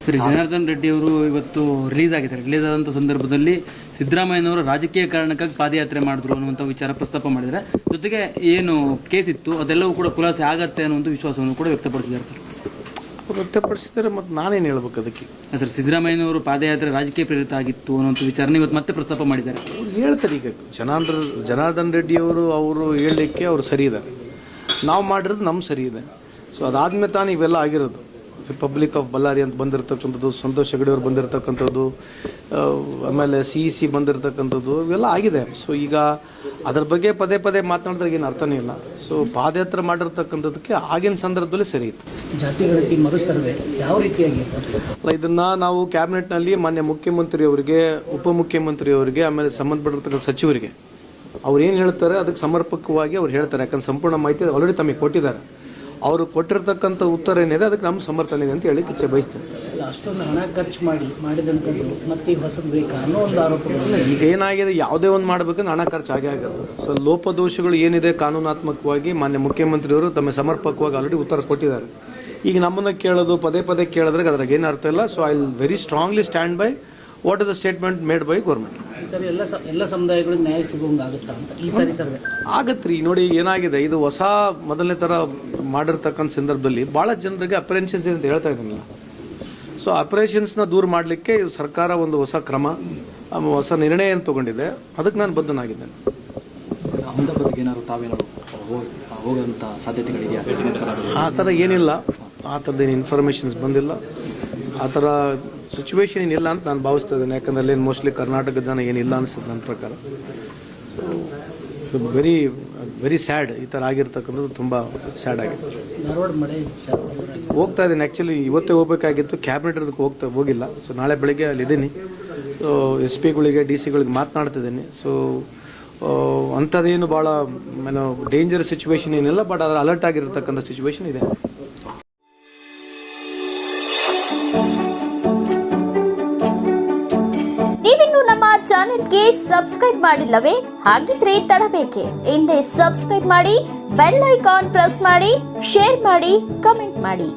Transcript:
ಸರಿ, ಜನಾರ್ದನ್ ರೆಡ್ಡಿ ಅವರು ಇವತ್ತು ರಿಲೀಸ್ ಆಗಿದ್ದಾರೆ. ರಿಲೀಸ್ ಆದಂಥ ಸಂದರ್ಭದಲ್ಲಿ ಸಿದ್ದರಾಮಯ್ಯನವರು ರಾಜಕೀಯ ಕಾರಣಕ್ಕಾಗಿ ಪಾದಯಾತ್ರೆ ಮಾಡಿದ್ರು ಅನ್ನುವಂಥ ವಿಚಾರ ಪ್ರಸ್ತಾಪ ಮಾಡಿದರೆ, ಜೊತೆಗೆ ಏನು ಕೇಸ್ ಇತ್ತು ಅದೆಲ್ಲವೂ ಕೂಡ ಖುಲಾಸೆ ಆಗತ್ತೆ ಅನ್ನುವಂಥ ವಿಶ್ವಾಸವನ್ನು ಕೂಡ ವ್ಯಕ್ತಪಡಿಸಿದ್ದಾರೆ ಸರ್. ವ್ಯಕ್ತಪಡಿಸಿದರೆ ಮತ್ತು ನಾನೇನು ಹೇಳ್ಬೇಕು ಅದಕ್ಕೆ? ಸರ್, ಸಿದ್ದರಾಮಯ್ಯನವರು ಪಾದಯಾತ್ರೆ ರಾಜಕೀಯ ಪ್ರೇರಿತ ಆಗಿತ್ತು ಅನ್ನುವಂಥ ವಿಚಾರನ ಇವತ್ತು ಮತ್ತೆ ಪ್ರಸ್ತಾಪ ಮಾಡಿದ್ದಾರೆ. ಅವ್ರು ಹೇಳ್ತಾರೆ. ಈಗ ಜನಾರ್ದನ್ ರೆಡ್ಡಿಯವರು ಅವರು ಹೇಳಲಿಕ್ಕೆ ಅವರು ಸರಿ ಇದ್ದಾರೆ, ನಾವು ಮಾಡಿರೋದು ನಮ್ಮ ಸರಿ ಇದೆ. ಸೊ ಅದಾದ್ಮೇಲೆ ತಾನು ಇವೆಲ್ಲ ಆಗಿರೋದು. ರಿಪಬ್ಲಿಕ್ ಆಫ್ ಬಳ್ಳಾರಿ ಅಂತ ಬಂದಿರತಕ್ಕಂಥದ್ದು, ಸಂತೋಷ್ ಹೆಗಡೆ ಅವರು ಬಂದಿರತಕ್ಕಂಥದ್ದು, ಆಮೇಲೆ CEC ಬಂದಿರತಕ್ಕಂಥದ್ದು, ಇವೆಲ್ಲ ಆಗಿದೆ. ಸೊ ಈಗ ಅದ್ರ ಬಗ್ಗೆ ಪದೇ ಪದೇ ಮಾತನಾಡಿದ್ರೆ ಏನು ಅರ್ಥನೇ ಇಲ್ಲ. ಸೊ ಪಾದಯಾತ್ರೆ ಮಾಡಿರ್ತಕ್ಕಂಥದ್ದಕ್ಕೆ ಆಗಿನ ಸಂದರ್ಭದಲ್ಲಿ ಸರಿ ಇತ್ತು. ಜಾತಿಗಣತಿ ಮರು ಸರ್ವೆ ಯಾವ ರೀತಿಯಾಗಿ ಅಲ್ಲ, ಇದನ್ನ ನಾವು ಕ್ಯಾಬಿನೆಟ್ನಲ್ಲಿ ಮಾನ್ಯ ಮುಖ್ಯಮಂತ್ರಿಯವರಿಗೆ, ಉಪಮುಖ್ಯಮಂತ್ರಿಯವರಿಗೆ, ಆಮೇಲೆ ಸಂಬಂಧಪಟ್ಟಿರ್ತಕ್ಕಂಥ ಸಚಿವರಿಗೆ ಅವ್ರು ಏನು ಹೇಳ್ತಾರೆ ಅದಕ್ಕೆ ಸಮರ್ಪಕವಾಗಿ ಅವ್ರು ಹೇಳ್ತಾರೆ. ಯಾಕಂದ್ರೆ ಸಂಪೂರ್ಣ ಮಾಹಿತಿ ಆಲ್ರೆಡಿ ತಮಗೆ ಕೊಟ್ಟಿದ್ದಾರೆ. ಅವರು ಕೊಟ್ಟಿರ್ತಕ್ಕಂಥ ಉತ್ತರ ಏನಿದೆ ಅದಕ್ಕೆ ನಮ್ಮ ಸಮರ್ಥನೆ ಇದೆ ಅಂತ ಹೇಳಿ ಇಚ್ಛೆ ಬಯಸ್ತೇನೆ. ಅಷ್ಟೊಂದು ಹಣ ಖರ್ಚು ಮಾಡಿದಂಥದ್ದು ಮತ್ತೆ ಹೊಸದು ಬೇಕಾ ಅನ್ನೋ ಒಂದು ಆರೋಪಗಳು ಈಗ ಏನಾಗಿದೆ, ಯಾವುದೇ ಒಂದು ಮಾಡಬೇಕಂದ್ರೆ ಹಣ ಖರ್ಚು ಆಗೇ ಆಗುತ್ತೆ. ಸೊ ಲೋಪದೋಷಗಳು ಏನಿದೆ ಕಾನೂನಾತ್ಮಕವಾಗಿ ಮಾನ್ಯ ಮುಖ್ಯಮಂತ್ರಿಯವರು ತಮ್ಮ ಸಮರ್ಪಕವಾಗಿ ಆಲ್ರೆಡಿ ಉತ್ತರ ಕೊಟ್ಟಿದ್ದಾರೆ. ಈಗ ನಮ್ಮನ್ನು ಕೇಳೋದು ಪದೇ ಪದೇ ಕೇಳಿದ್ರೆ ಅದ್ರಾಗ ಏನು ಅರ್ಥ ಇಲ್ಲ. So I will very strongly stand by what is the statement made by government. ಸರಿ, ಎಲ್ಲ ಸಮುದಾಯಗಳಿಗೆ ನ್ಯಾಯ ಸಿಗೋಂಗಾಗುತ್ತಾ ಅಂತ ಈ ಸಾರಿ ಸರ್ವೆ ಆಗತ್ರಿ. ನೋಡಿ ಏನಾಗಿದೆ, ಇದು ಹೊಸ ಮೊದಲನೇ ಥರ ಮಾಡಿರ್ತಕ್ಕಂಥ ಸಂದರ್ಭದಲ್ಲಿ ಭಾಳ ಜನರಿಗೆ ಅಪ್ರೆನ್ಷನ್ಸ್ ಇದೆ ಅಂತ ಹೇಳ್ತಾ ಇದ್ದೀನಲ್ಲ. ಸೊ ಅಪ್ರೇಷನ್ಸ್ನ ದೂರ ಮಾಡಲಿಕ್ಕೆ ಸರ್ಕಾರ ಒಂದು ಹೊಸ ಕ್ರಮ, ಹೊಸ ನಿರ್ಣಯ ತಗೊಂಡಿದೆ. ಅದಕ್ಕೆ ನಾನು ಬದ್ಧನಾಗಿದ್ದೇನೆ. ಅಹಮದಾಬಾದ್ಗೆ ಏನಾದ್ರು ತಾವೇನಾದ್ರು ಹೋಗೋಂಥ ಸಾಧ್ಯತೆಗಳಿದೆಯಾ? ಆ ಥರ ಏನಿಲ್ಲ, ಆ ಥರದ್ದೇನು ಇನ್ಫಾರ್ಮೇಷನ್ಸ್ ಬಂದಿಲ್ಲ. ಆ ಥರ ಸಿಚುವೇಶನ್ ಏನಿಲ್ಲ ಅಂತ ನಾನು ಭಾವಿಸ್ತಾ ಇದ್ದೇನೆ. ಯಾಕಂದ್ರೆ ಅಲ್ಲಿ ಮೋಸ್ಟ್ಲಿ ಕರ್ನಾಟಕದ ಜನ ಏನಿಲ್ಲ ಅನಿಸ್ತದೆ ನನ್ನ ಪ್ರಕಾರ. So very very sad. ಈ ಥರ ಆಗಿರ್ತಕ್ಕಂಥದ್ದು ತುಂಬ ಸ್ಯಾಡ್ ಆಗಿದೆ. ಧಾರವಾಡ ಮಳೆ ಹೋಗ್ತಾ ಇದ್ದೀನಿ. ಆ್ಯಕ್ಚುಲಿ ಇವತ್ತೇ ಹೋಗಬೇಕಾಗಿತ್ತು, ಕ್ಯಾಬಿನೆಟ್ ಇರೋದಕ್ಕೆ ಹೋಗಿಲ್ಲ. ಸೊ ನಾಳೆ ಬೆಳಗ್ಗೆ ಅಲ್ಲಿದ್ದೀನಿ. ಸೊ SP ಗಳಿಗೆ DC ಗಳಿಗೆ ಮಾತನಾಡ್ತಿದ್ದೀನಿ. ಸೊ ಅಂಥದ್ದೇನು ಭಾಳ ಡೇಂಜರ್ ಸಿಚುವೇಶನ್ ಏನಿಲ್ಲ, ಬಟ್ ಅದರ ಅಲರ್ಟ್ ಆಗಿರ್ತಕ್ಕಂಥ ಸಿಚುವೇಶನ್ ಇದೆ. ನೀವಿನ್ನು ನಮ್ಮ ಚಾನೆಲ್ಗೆ ಸಬ್ಸ್ಕ್ರೈಬ್ ಮಾಡಿಲ್ಲವೇ? ಹಾಗಿದ್ರೆ ತಡಬೇಕೆ? ಹಿಂದೆ ಸಬ್ಸ್ಕ್ರೈಬ್ ಮಾಡಿ, ಬೆಲ್ ಐಕಾನ್ ಪ್ರೆಸ್ ಮಾಡಿ, ಶೇರ್ ಮಾಡಿ, ಕಮೆಂಟ್ ಮಾಡಿ.